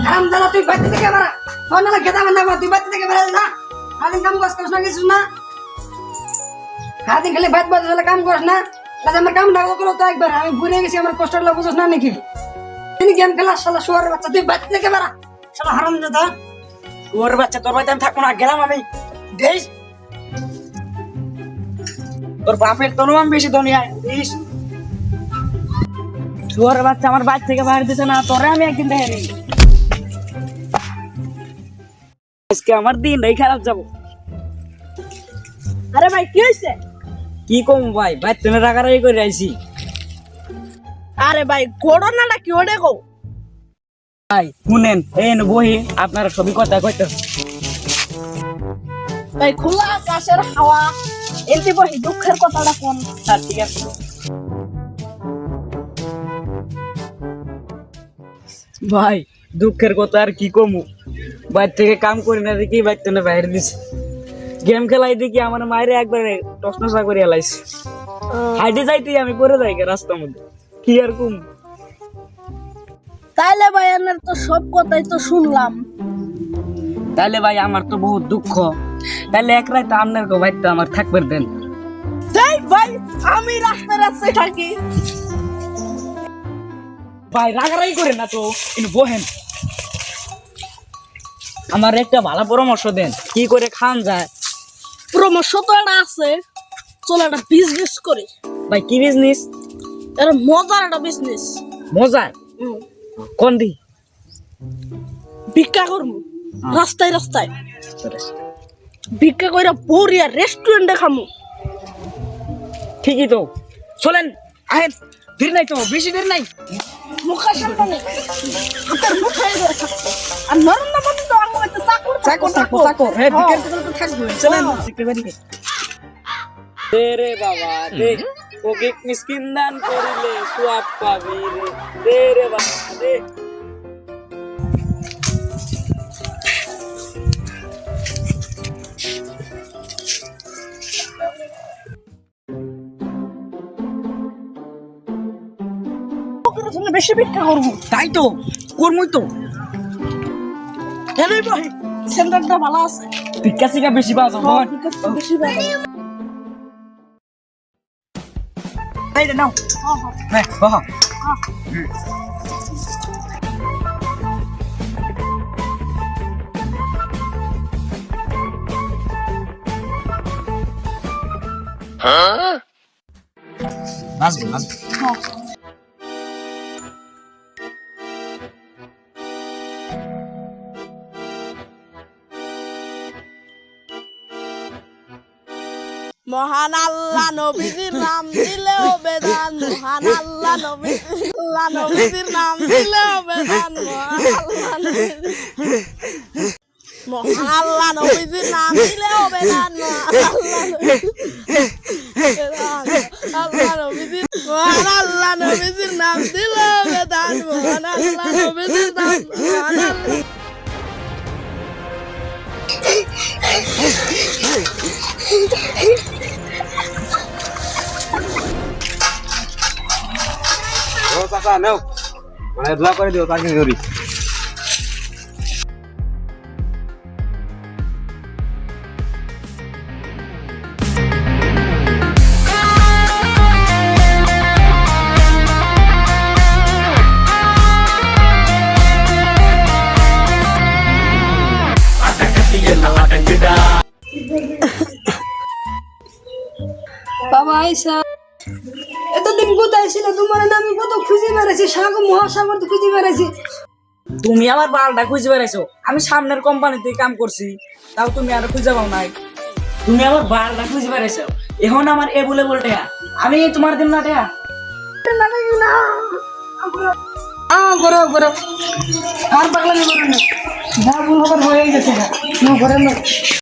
হারাম দাদা তুই বাড়ি থেকে বেরা তোর না গেদা বান্ধা তুই বাড়ি থেকে বেরা না সারাদিন কাম করিস না কিছু না সারাদিন খালি ভাত বাদ কাম করিস না তাহলে আমার কাম ডাকো করো তো একবার আমি ঘুরে গেছি আমার কষ্টটা বুঝছ না নাকি তুমি গেম খেলা শালা শুয়ারের বাচ্চা তুই বাড়ি থেকে বেরা শালা হারাম দাদা শুয়ারের বাচ্চা তোর বাড়িতে আমি থাকবো না গেলাম আমি দেশ তোর বাপের তনুম বেশি দুনিয়ায় দেশ শুয়ারের বাচ্চা আমার বাড়ি থেকে বাইরে দিছে না তোরে আমি একদিন দেখে নিই আজকে আমার দিনটাই খারাপ যাবো আরে ভাই কি হইছে? কি কম ভাই ভাই তুমি রাগারাগি করে আইছি আরে ভাই ঘটনাটা কি ওটা কও? ভাই শুনেন এই বহি আপনারা সবই কথা কইতে ভাই খোলা আকাশের হাওয়া এতে বহি দুঃখের কথাটা কোন? স্যার ঠিক আছে ভাই দুঃখের কথা আর কি কমু বাইর থেকে কাম করি না দেখি বাইর থেকে বাইরে দিছে গেম খেলাই দেখি আমার মায়ের একবারে টসনসা করে এলাইছে হাইটে যাইতে আমি পরে যাই রাস্তার মধ্যে কি আর কম তাইলে ভাই আমার তো সব কথাই তো শুনলাম। তাহলে ভাই আমার তো বহুত দুঃখ তাহলে এক রাত আপনার গো বাইরটা আমার থাকবার দেন তাই ভাই আমি রাস্তায় রাস্তায় থাকি। ভাই রাগারাগি করে না তো কিন্তু বহেন আমার একটা ভালো পরামর্শ দেন কি করে খান যায় পরামর্শ তো একটা আছে, চলো একটা বিজনেস করি। ভাই কি বিজনেস এটা মজার একটা বিজনেস। মজার কোন দি ভিক্ষা করবো রাস্তায় রাস্তায় ভিক্ষা কইরা বড়িয়া রেস্টুরেন্টে খামু। ঠিকই তো চলেন আহেন দেরি নাই তো বেশি দেরি নাই মুখের সামনে হাতের মুখে আর নরম না বলতে তো আমার একটা চাকর চাকর হ্যাঁ বিকেল পর্যন্ত তো থাকবে চলেন শিখতে পারি দে রে বাবা দে ওকে মিসকিন দান করিলে সওয়াব পাবি রে দে রে বাবা দে বেশি ভিক্ষা করবো। তাই তো কর্মই তো এনে ভাই সেন্টারটা ভালো আছে, ভিক্ষা শিখা বেশি পাওয়া যাবে বেশি ভালো। তাই রে নাও হ্যাঁ বাবা নাচবো নাচবো মহান আল্লাহ নবীজির নাম দিলেও বেদান, মহান আল্লাহ নবীজির নাম দিলেও বেদান, মহান আল্লাহ নবীজির নাম দিলেও বেদান, মহান আল্লাহ নবীজির নাম দিলেও বেদান, মহান আল্লাহ নবীজির নাম মহান আল্লাহ। চাচা নেও মানে দোয়া করে দিও চাকরি করি বাবা আইসা এতদিন কোথায় ছিল তোমার না আমি কত খুঁজে বেড়াইছি সাগর মহাসাগর তো খুঁজে বেড়াইছি তুমি আমার বালটা খুঁজে বেড়াইছো আমি সামনের কোম্পানিতে কাম করছি তাও তুমি আর খুঁজে পাও নাই তুমি আমার বালটা খুঁজে বেড়াইছো এখন আমার এভেলেবল টাকা আমি তোমার দিন না টাকা করো করো আর পাগলামি করো না যা ভুল হবার হয়ে গেছে না ঘরে না